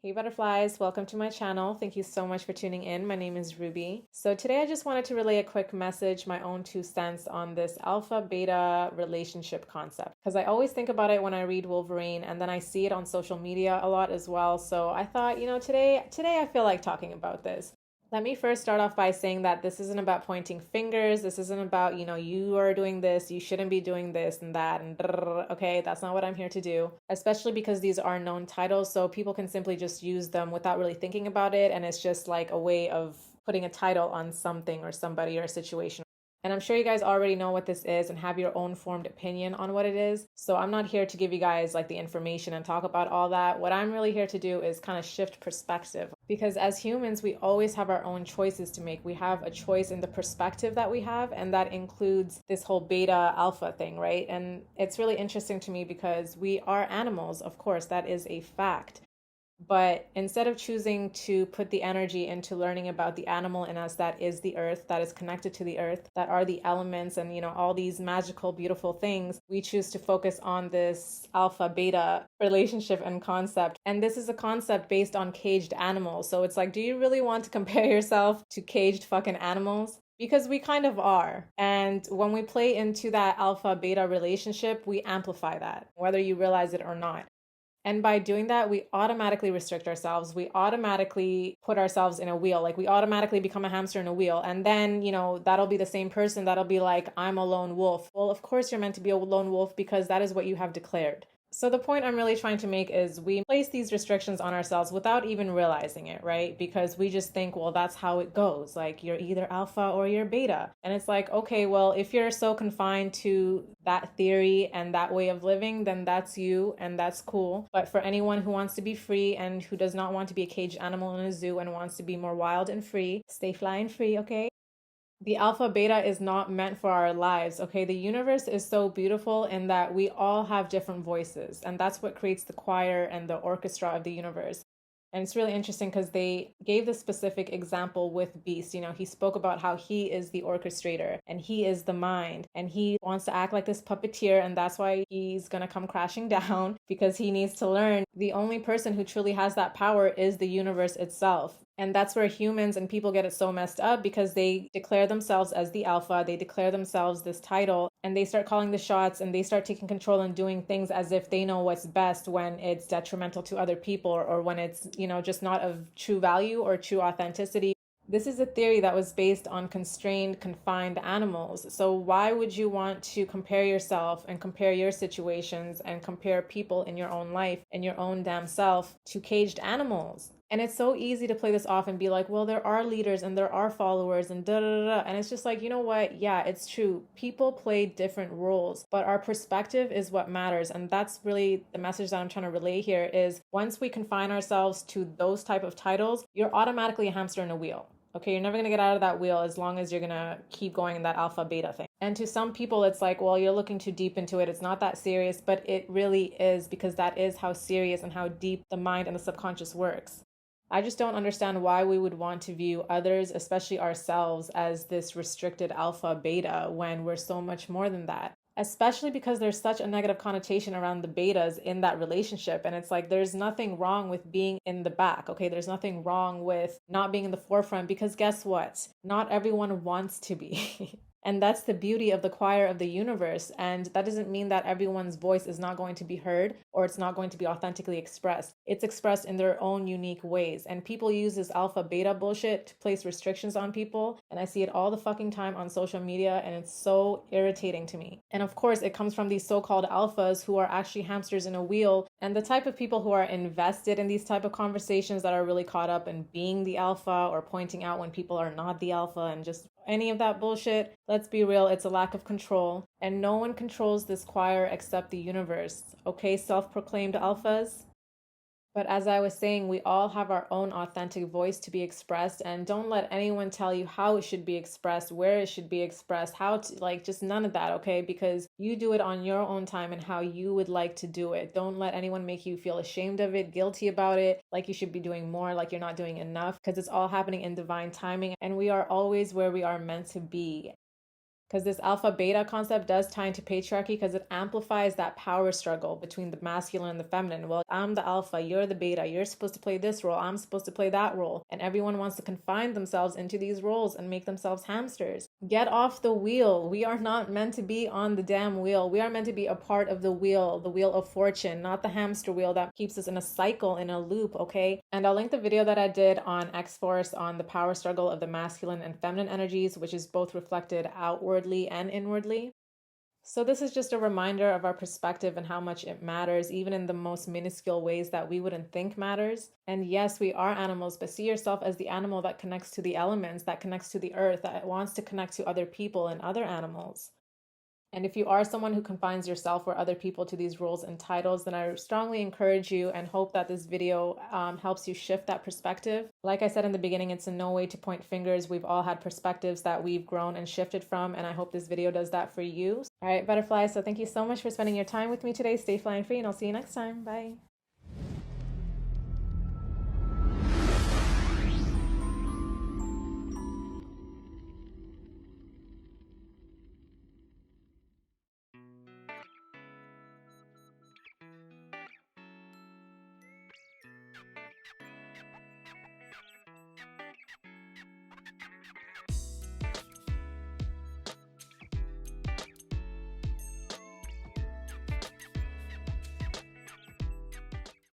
Hey butterflies, welcome to my channel. Thank you so much for tuning in. My name is Ruby. So today I just wanted to relay a quick message, my own 2 cents on this alpha beta relationship concept. Because I always think about it when I read Wolverine and then I see it on social media a lot as well. So I thought, today I feel like talking about this. Let me first start off by saying that this isn't about pointing fingers. This isn't about, you are doing this, you shouldn't be doing this and that, and okay, that's not what I'm here to do. Especially because these are known titles, so people can simply just use them without really thinking about it, and it's just like a way of putting a title on something or somebody or a situation. And I'm sure you guys already know what this is and have your own formed opinion on what it is. So I'm not here to give you guys like the information and talk about all that. What I'm really here to do is kind of shift perspective. Because as humans, we always have our own choices to make. We have a choice in the perspective that we have, and that includes this whole beta alpha thing, right? And it's really interesting to me because we are animals, of course, that is a fact. But instead of choosing to put the energy into learning about the animal in us that is the earth, that is connected to the earth, that are the elements and, all these magical, beautiful things, we choose to focus on this alpha beta relationship and concept. And this is a concept based on caged animals. So it's like, do you really want to compare yourself to caged fucking animals? Because we kind of are. And when we play into that alpha beta relationship, we amplify that, whether you realize it or not. And by doing that, we automatically restrict ourselves. We automatically put ourselves in a wheel. Like we automatically become a hamster in a wheel. And then, that'll be the same person that'll be like, I'm a lone wolf. Well, of course you're meant to be a lone wolf because that is what you have declared. So the point I'm really trying to make is we place these restrictions on ourselves without even realizing it, right? Because we just think, well, that's how it goes. Like you're either alpha or you're beta. And it's like, okay, well, if you're so confined to that theory and that way of living, then that's you and that's cool. But for anyone who wants to be free and who does not want to be a caged animal in a zoo and wants to be more wild and free, stay flying free, okay? The alpha beta is not meant for our lives, okay? The universe is so beautiful in that we all have different voices, and that's what creates the choir and the orchestra of the universe. And it's really interesting because they gave the specific example with Beast. He spoke about how he is the orchestrator and he is the mind and he wants to act like this puppeteer, and that's why he's going to come crashing down because he needs to learn. The only person who truly has that power is the universe itself. And that's where humans and people get it so messed up because they declare themselves as the alpha, they declare themselves this title, and they start calling the shots and they start taking control and doing things as if they know what's best when it's detrimental to other people or when it's, just not of true value or true authenticity. This is a theory that was based on constrained, confined animals. So why would you want to compare yourself and compare your situations and compare people in your own life and your own damn self to caged animals? And it's so easy to play this off and be like, well, there are leaders and there are followers and da da da. And it's just like, you know what? Yeah, it's true. People play different roles, but our perspective is what matters. And that's really the message that I'm trying to relay here is once we confine ourselves to those type of titles, you're automatically a hamster in a wheel. Okay, you're never going to get out of that wheel as long as you're going to keep going in that alpha beta thing. And to some people, it's like, well, you're looking too deep into it. It's not that serious, but it really is because that is how serious and how deep the mind and the subconscious works. I just don't understand why we would want to view others, especially ourselves, as this restricted alpha beta when we're so much more than that. Especially because there's such a negative connotation around the betas in that relationship. And it's like, there's nothing wrong with being in the back, okay? There's nothing wrong with not being in the forefront because guess what? Not everyone wants to be. And that's the beauty of the choir of the universe. And that doesn't mean that everyone's voice is not going to be heard or it's not going to be authentically expressed. It's expressed in their own unique ways. And people use this alpha beta bullshit to place restrictions on people. And I see it all the fucking time on social media and it's so irritating to me. And of course, it comes from these so-called alphas who are actually hamsters in a wheel. And the type of people who are invested in these type of conversations that are really caught up in being the alpha or pointing out when people are not the alpha and just any of that bullshit, let's be real, it's a lack of control. And no one controls this choir except the universe. Okay, self-proclaimed alphas? But as I was saying, we all have our own authentic voice to be expressed, and don't let anyone tell you how it should be expressed, where it should be expressed, how to, like, just none of that, okay? Because you do it on your own time and how you would like to do it. Don't let anyone make you feel ashamed of it, guilty about it, like you should be doing more, like you're not doing enough, because it's all happening in divine timing, and we are always where we are meant to be. Because this alpha beta concept does tie into patriarchy because it amplifies that power struggle between the masculine and the feminine. Well, I'm the alpha, you're the beta, you're supposed to play this role, I'm supposed to play that role. And everyone wants to confine themselves into these roles and make themselves hamsters. Get off the wheel. We are not meant to be on the damn wheel. We are meant to be a part of the wheel of fortune, not the hamster wheel that keeps us in a cycle, in a loop, okay? And I'll link the video that I did on X-Force on the power struggle of the masculine and feminine energies, which is both reflected outwardly and inwardly. So this is just a reminder of our perspective and how much it matters, even in the most minuscule ways that we wouldn't think matters. And yes, we are animals, but see yourself as the animal that connects to the elements, that connects to the earth, that wants to connect to other people and other animals. And if you are someone who confines yourself or other people to these roles and titles, then I strongly encourage you and hope that this video helps you shift that perspective. Like I said in the beginning, it's in no way to point fingers. We've all had perspectives that we've grown and shifted from, and I hope this video does that for you. All right, butterflies, so thank you so much for spending your time with me today. Stay flying free, and I'll see you next time. Bye.